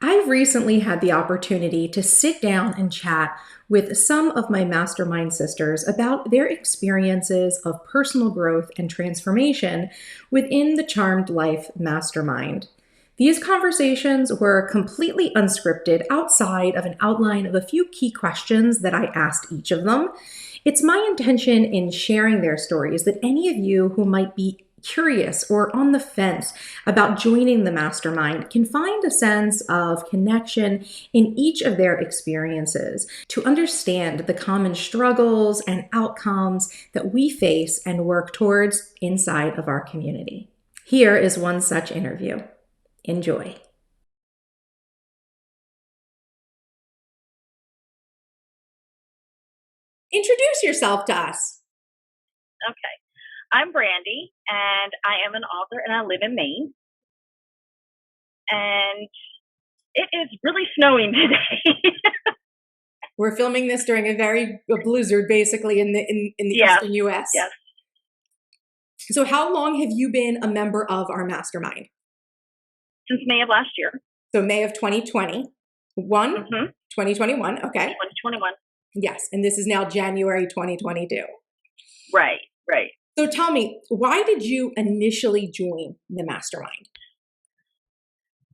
I've recently had the opportunity to sit down and chat with some of my mastermind sisters about their experiences of personal growth and transformation within the Charmed Life Mastermind. These conversations were completely unscripted outside of an outline of a few key questions that I asked each of them. It's my intention in sharing their stories that any of you who might be curious or on the fence about joining the mastermind can find a sense of connection in each of their experiences to understand the common struggles and outcomes that we face and work towards inside of our community. Here is one such interview. Enjoy. Introduce yourself to us. Okay. I'm Brandi, and I am an author, and I live in Maine. And it is really snowing today. We're filming this during a blizzard, basically, in the Yes, eastern U.S. yes. So how long have you been a member of our mastermind? Since May of last year. So May of 2021? 2021, okay. 2021. Yes, and this is now January 2022. Right. So tell me, why did you initially join the mastermind?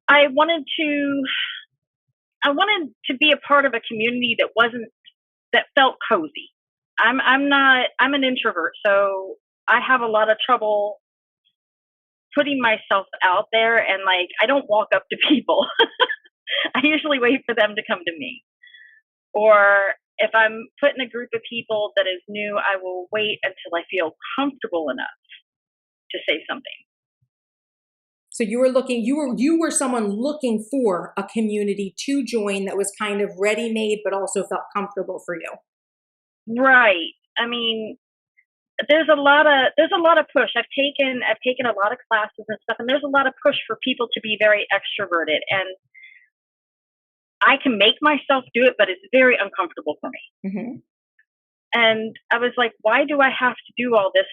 I wanted to be a part of a community that felt cozy. I'm an introvert, so I have a lot of trouble putting myself out there, and I don't walk up to people. I usually wait for them to come to me. Or if I'm put in a group of people that is new, I will wait until I feel comfortable enough to say something. So you were someone looking for a community to join that was kind of ready-made, but also felt comfortable for you. Right. I mean, there's a lot of push. I've taken a lot of classes and stuff, and there's a lot of push for people to be very extroverted, and I can make myself do it, but it's very uncomfortable for me. Mm-hmm. And I was like, why do I have to do all this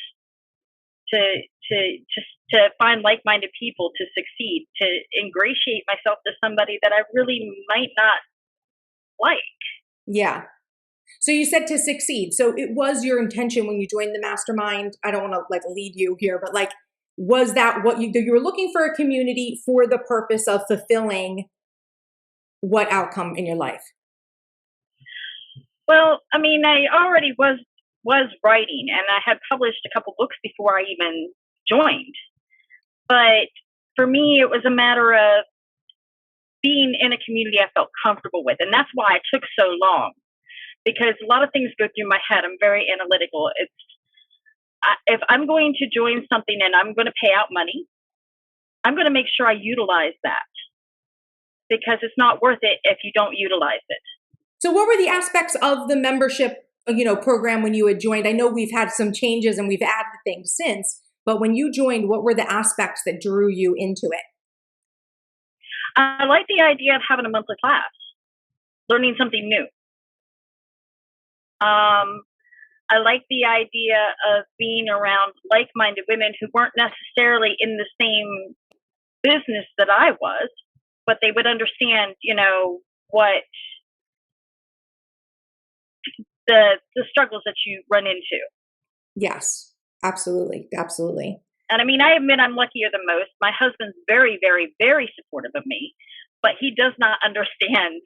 to find like-minded people, to succeed, to ingratiate myself to somebody that I really might not like? Yeah. So you said to succeed. So it was your intention when you joined the mastermind. I don't want to lead you here, but was that what you were looking for, a community for the purpose of fulfilling what outcome in your life? Well, I mean, I already was writing, and I had published a couple books before I even joined. But for me, it was a matter of being in a community I felt comfortable with. And that's why it took so long, because a lot of things go through my head. I'm very analytical. If I'm going to join something and I'm going to pay out money, I'm going to make sure I utilize that, because it's not worth it if you don't utilize it. So what were the aspects of the membership, program when you had joined? I know we've had some changes and we've added things since, but when you joined, what were the aspects that drew you into it? I like the idea of having a monthly class, learning something new. I like the idea of being around like-minded women who weren't necessarily in the same business that I was, but they would understand, what the struggles that you run into. Yes, absolutely. And I mean, I admit I'm luckier than most. My husband's very, very, very supportive of me, but he does not understand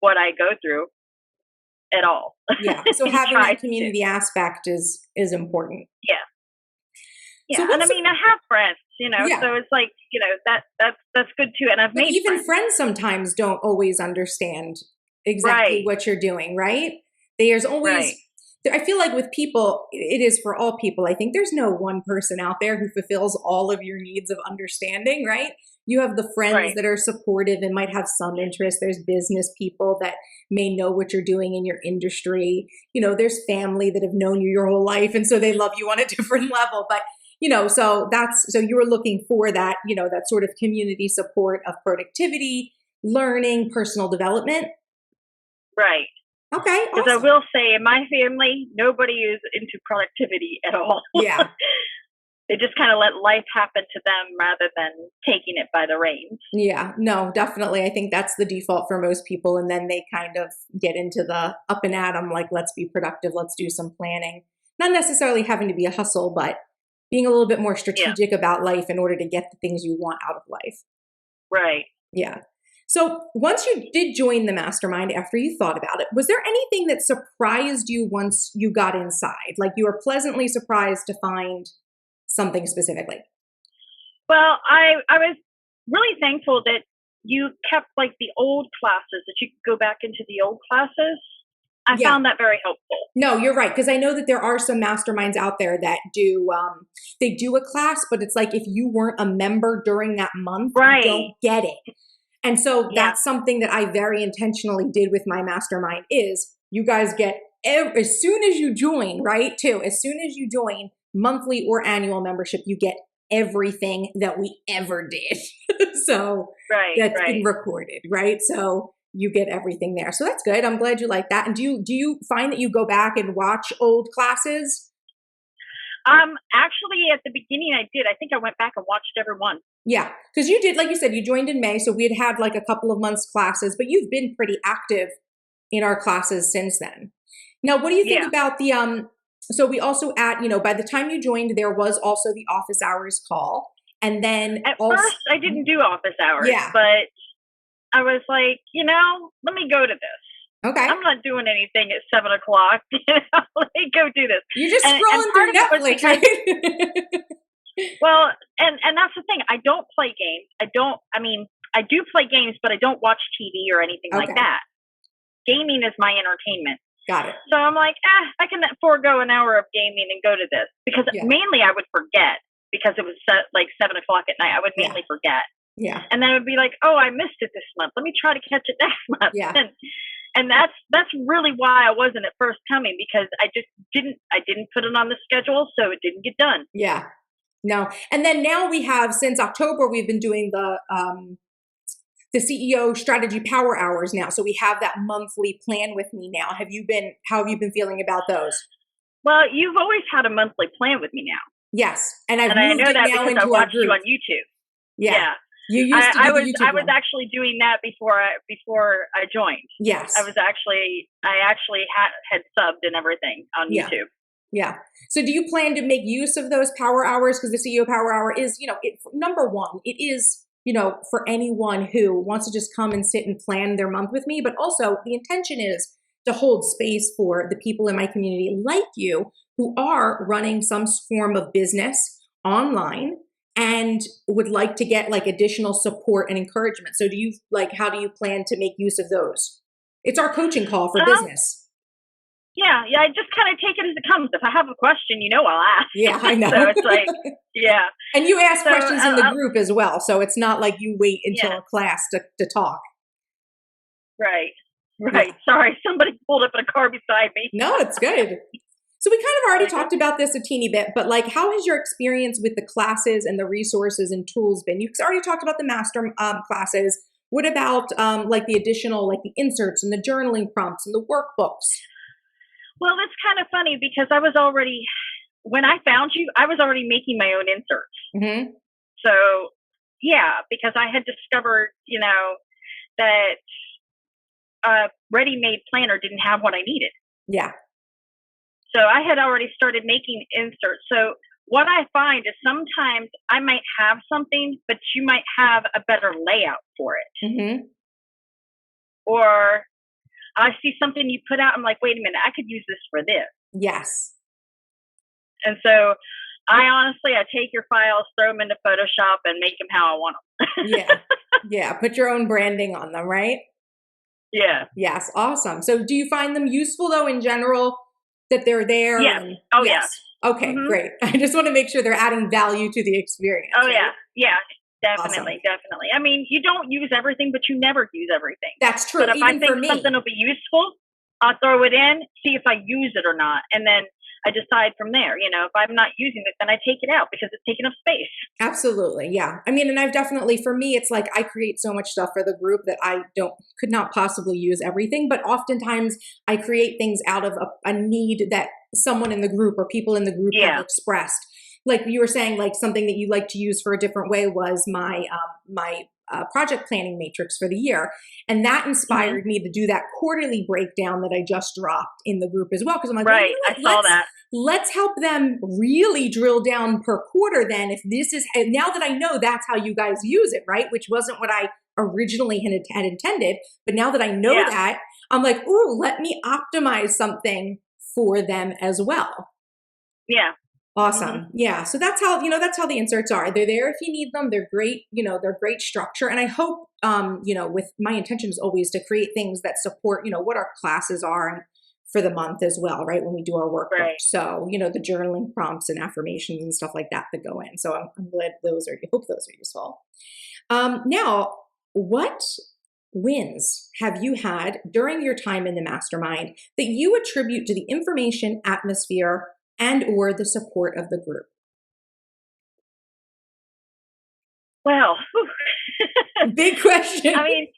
what I go through at all. Yeah. So having that community aspect is important. Yeah. So and I mean, I have friends, so it's that's good too. And I've made even friends sometimes don't always understand exactly what you're doing, right? There's always, I feel like with people, it is for all people. I think there's no one person out there who fulfills all of your needs of understanding, right? You have the friends that are supportive and might have some interest. There's business people that may know what you're doing in your industry. There's family that have known you your whole life, and so they love you on a different level. But so you were looking for that, that sort of community support of productivity, learning, personal development. Right. Okay. Because I will say, in my family, nobody is into productivity at all. Yeah. they just kind of let life happen to them rather than taking it by the reins. Yeah, no, definitely. I think that's the default for most people. And then they kind of get into the up and at 'em, like, let's be productive, let's do some planning. Not necessarily having to be a hustle, but being a little bit more strategic about life in order to get the things you want out of life. Right. Yeah. So once you did join the mastermind after you thought about it, was there anything that surprised you once you got inside? Like you were pleasantly surprised to find something specifically? Well, I was really thankful that you kept like the old classes, that you could go back into the old classes. I found that very helpful. No, you're right. Because I know that there are some masterminds out there that do, they do a class, but it's like if you weren't a member during that month, you don't get it. And so that's something that I very intentionally did with my mastermind is you guys get, as soon as you join, right, too, as soon as you join monthly or annual membership, you get everything that we ever did. So that's been recorded, right? So you get everything there. So that's good. I'm glad you like that. And do you find that you go back and watch old classes? Actually at the beginning I did. I think I went back and watched every one. Yeah. Because you did, like you said, you joined in May. So we had like a couple of months classes, but you've been pretty active in our classes since then. Now, what do you think about the, so we also by the time you joined, there was also the office hours call. And then at first I didn't do office hours, but I was like, let me go to this. Okay. I'm not doing anything at 7 o'clock. Let me go do this. You're just scrolling through Netflix, right? Well, and that's the thing. I don't play games. I do play games, but I don't watch TV or anything like that. Gaming is my entertainment. Got it. So I'm like, I can forego an hour of gaming and go to this. Because mainly I would forget, because it was like 7 o'clock at night. I would mainly forget. Yeah. And then it would be like, oh, I missed it this month. Let me try to catch it next month. Yeah. And that's really why I wasn't at first coming, because I didn't put it on the schedule, so it didn't get done. Yeah. No. And then now we have, since October, we've been doing the CEO strategy power hours now. So we have that monthly plan with me now. How have you been feeling about those? Well, you've always had a monthly plan with me now. Yes. And I know that because I watched you on YouTube. Yeah. You used to do the YouTube I was actually doing that before I joined. Yes. I actually had subbed and everything on YouTube. Yeah. So do you plan to make use of those power hours? Because the CEO power hour is, number one, it is, for anyone who wants to just come and sit and plan their month with me. But also the intention is to hold space for the people in my community like you who are running some form of business online and would like to get like additional support and encouragement. So how do you plan to make use of those? It's our coaching call for business. Yeah. I just kind of take it as it comes. If I have a question, I'll ask. Yeah, I know. So it's like, And you ask questions in the group as well. So it's not like you wait until a class to talk. Right. Yeah. Sorry, somebody pulled up in a car beside me. No, it's good. So we kind of already talked about this a teeny bit, but like, how has your experience with the classes and the resources and tools been? You already talked about the master classes. What about like the additional, like the inserts and the journaling prompts and the workbooks? Well, it's kind of funny because when I found you, I was already making my own inserts. Mm-hmm. So because I had discovered, that a ready-made planner didn't have what I needed. Yeah. So I had already started making inserts. So what I find is sometimes I might have something, but you might have a better layout for it. Mm-hmm. Or I see something you put out, I'm like, wait a minute, I could use this for this. Yes. And so I take your files, throw them into Photoshop and make them how I want them. Yeah. Put your own branding on them, right? Yeah. Yes. Awesome. So do you find them useful though in general that they're there? Yes. Yes. Okay, great. I just want to make sure they're adding value to the experience. Oh, right? Yeah. Definitely. I mean, you don't use everything, but you never use everything. That's true. But if I think something will be useful, I'll throw it in, see if I use it or not. And then I decide from there, if I'm not using it, then I take it out because it's taking up space. Absolutely. Yeah. I mean, and I've definitely, for me, it's like I create so much stuff for the group that I could not possibly use everything, but oftentimes I create things out of a need that someone in the group or people in the group have expressed. like you were saying, like something that you like to use for a different way was my project planning matrix for the year. And that inspired me to do that quarterly breakdown that I just dropped in the group as well. Cause I'm like, well, Right. you know what? I saw that. Let's help them really drill down per quarter then, if this is, now that I know that's how you guys use it, right? Which wasn't what I originally had intended. But now that I know that, I'm like, ooh, let me optimize something for them as well. Yeah. Awesome. Yeah. So that's how, that's how the inserts are. They're there if you need them. They're great, they're great structure. And I hope, with my intention is always to create things that support, what our classes are and for the month as well, right? When we do our workbook. Right. So, the journaling prompts and affirmations and stuff like that go in. So I'm glad I hope those are useful. Now, what wins have you had during your time in the mastermind that you attribute to the information, atmosphere, and or the support of the group? Well, big question. I mean,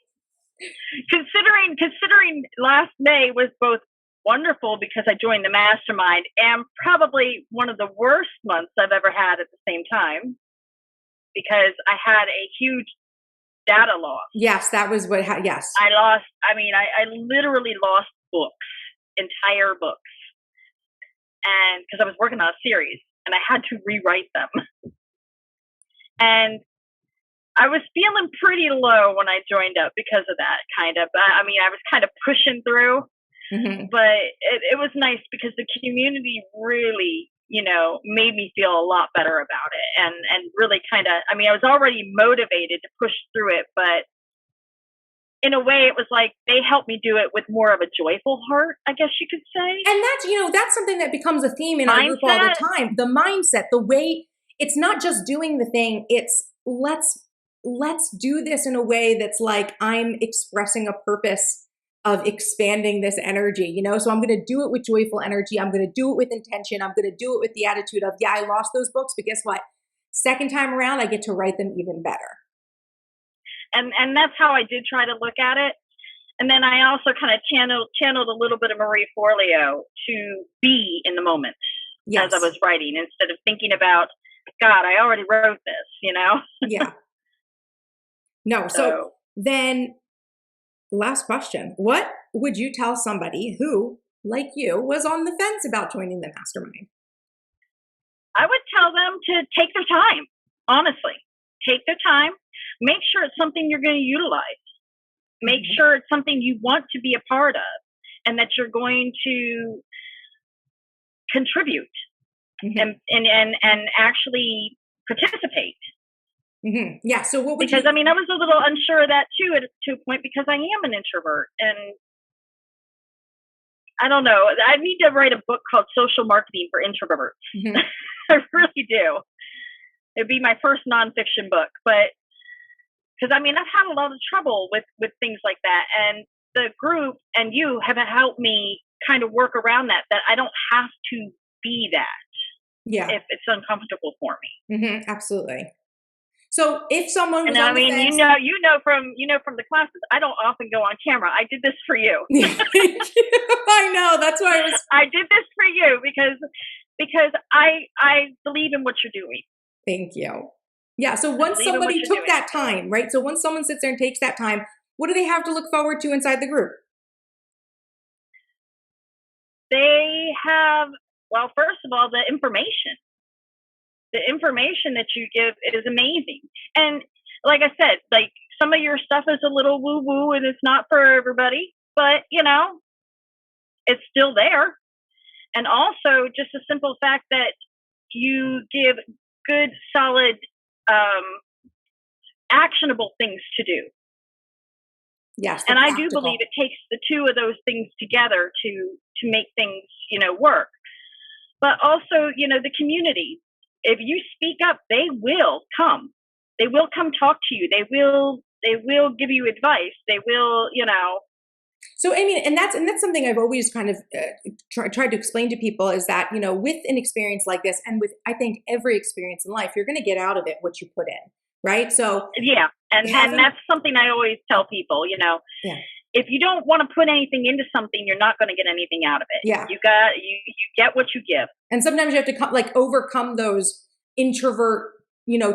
considering last May was both wonderful because I joined the mastermind and probably one of the worst months I've ever had at the same time because I had a huge data loss. Yes, that was what, yes. I literally lost books, entire books. And because I was working on a series and I had to rewrite them. And I was feeling pretty low when I joined up because of that, kind of. I was kind of pushing through, but it was nice because the community really, made me feel a lot better about it and really kind of, I was already motivated to push through it, but in a way, it was like they helped me do it with more of a joyful heart, I guess you could say. And that's, that's something that becomes a theme in our group all the time. The mindset, the way, it's not just doing the thing, it's let's do this in a way that's like I'm expressing a purpose of expanding this energy, So I'm going to do it with joyful energy. I'm going to do it with intention. I'm going to do it with the attitude of, I lost those books, but guess what? Second time around, I get to write them even better. And that's how I did try to look at it. And then I also kind of channeled a little bit of Marie Forleo to be in the moment as I was writing instead of thinking about, God, I already wrote this, Yeah. No. So then last question, what would you tell somebody who, like you, was on the fence about joining the mastermind? I would tell them to take their time, honestly. Take their time. Make sure it's something you're going to utilize. Make sure it's something you want to be a part of and that you're going to contribute and actually participate. Yeah. So what would because I was a little unsure of that too to a point because I am an introvert and I don't know. I need to write a book called Social Marketing for Introverts. I really do. It'd be my first nonfiction book, but because I've had a lot of trouble with things like that, and the group and you have helped me kind of work around that I don't have to be that if it's uncomfortable for me. Absolutely. So if someone was on the fence, you know from the classes, I don't often go on camera. I did this for you. I know, that's why I did this for you because I believe in what you're doing. Thank you. Yeah. So once somebody took that time, right? So once someone sits there and takes that time, what do they have to look forward to inside the group? They have, well, first of all, the information. The information that you give is amazing. And like I said, like some of your stuff is a little woo-woo and it's not for everybody, but it's still there. And also just the simple fact that you give good, solid, actionable things to do. Yes. And I do believe it takes the two of those things together to make things, work. But also, the community. If you speak up, they will come. They will come talk to you. They will give you advice. They will, So, and that's something I've always kind of tried to explain to people is that, with an experience like this and with, I think, every experience in life, you're going to get out of it what you put in, right? So, yeah. And that's something I always tell people, if you don't want to put anything into something, you're not going to get anything out of it. Yeah. You get what you give. And sometimes you have to overcome those introvert,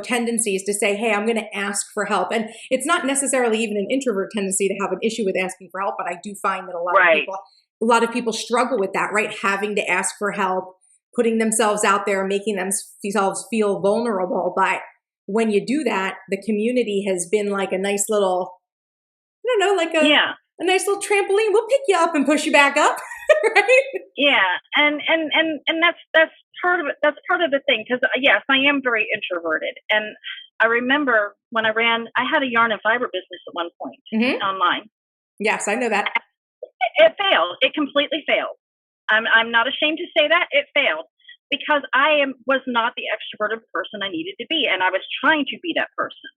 tendencies to say, hey, I'm going to ask for help. And it's not necessarily even an introvert tendency to have an issue with asking for help, but I do find that a lot of people struggle with that, right? Having to ask for help, putting themselves out there, making themselves feel vulnerable. But when you do that, the community has been like a nice little, I don't know, like a nice little trampoline. We'll pick you up and push you back up. Right? Yeah. And that's part of it. That's part of the thing. Cause yes, I am very introverted. And I remember when I had a yarn and fiber business at one point online. Yes, I know that. It failed. It completely failed. I'm not ashamed to say that it failed because was not the extroverted person I needed to be. And I was trying to be that person.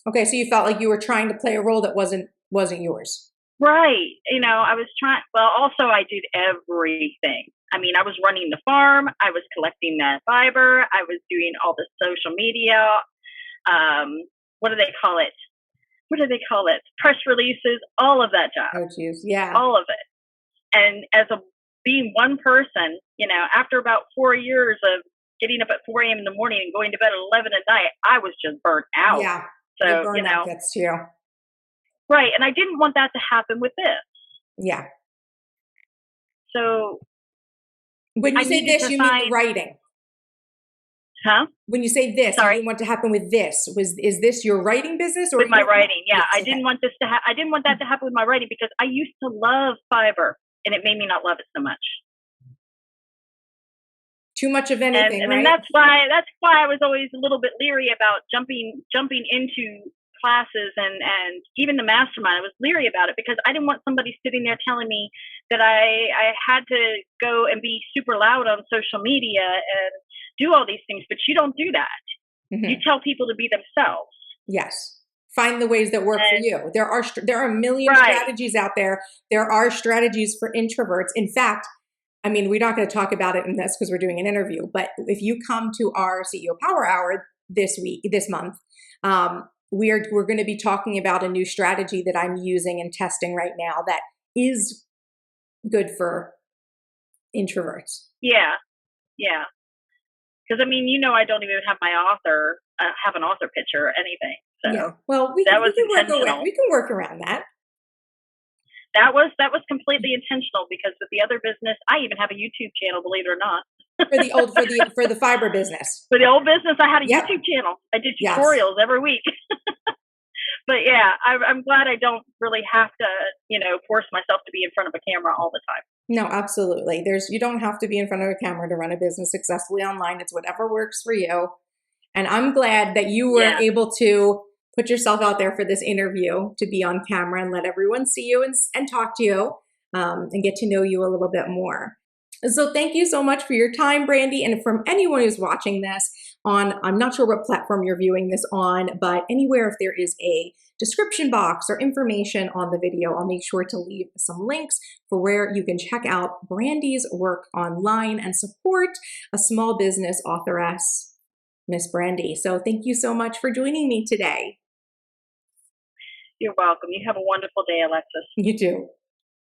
Okay. So you felt like you were trying to play a role that wasn't yours. Right. I was trying, well, also I did everything. I mean, I was running the farm. I was collecting that fiber. I was doing all the social media. What do they call it? Press releases, all of that job. Oh, geez. Yeah. All of it. And being one person, after about 4 years of getting up at 4 a.m. in the morning and going to bed at 11 at night, I was just burnt out. Yeah. So, burnout gets to you. Right. And I didn't want that to happen with this. Yeah. So when you say this, you mean the writing? Huh? When you say this, you didn't want to happen with this. Is this your writing business or with my writing? Yeah. Yes, I didn't want this to I didn't want that to happen with my writing because I used to love fiber and it made me not love it so much. Too much of anything, right? And that's why I was always a little bit leery about jumping into classes and even the mastermind. I was leery about it because I didn't want somebody sitting there telling me that I had to go and be super loud on social media and do all these things, but you don't do that. You tell people to be themselves. Yes. Find the ways that work for you. There are a million strategies out there. There are strategies for introverts. In fact, I mean, we're not going to talk about it in this because we're doing an interview, but if you come to our CEO Power Hour this month, we're going to be talking about a new strategy that I'm using and testing right now that is good for introverts. Yeah. Yeah. Because I mean, I don't even have have an author picture or anything. So yeah. Well, we can work around that. That was completely intentional because with the other business, I even have a YouTube channel, believe it or not. for the fiber business. For the old business, I had a YouTube channel. I did tutorials every week. But yeah, I'm glad I don't really have to, force myself to be in front of a camera all the time. No, absolutely. You don't have to be in front of a camera to run a business successfully online. It's whatever works for you. And I'm glad that you were able to put yourself out there for this interview, to be on camera and let everyone see you and talk to you and get to know you a little bit more. So thank you so much for your time, Brandi. And from anyone who's watching this I'm not sure what platform you're viewing this on, but anywhere if there is a description box or information on the video, I'll make sure to leave some links for where you can check out Brandi's work online and support a small business authoress, Miss Brandi. So thank you so much for joining me today. You're welcome. You have a wonderful day, Alexis. You too.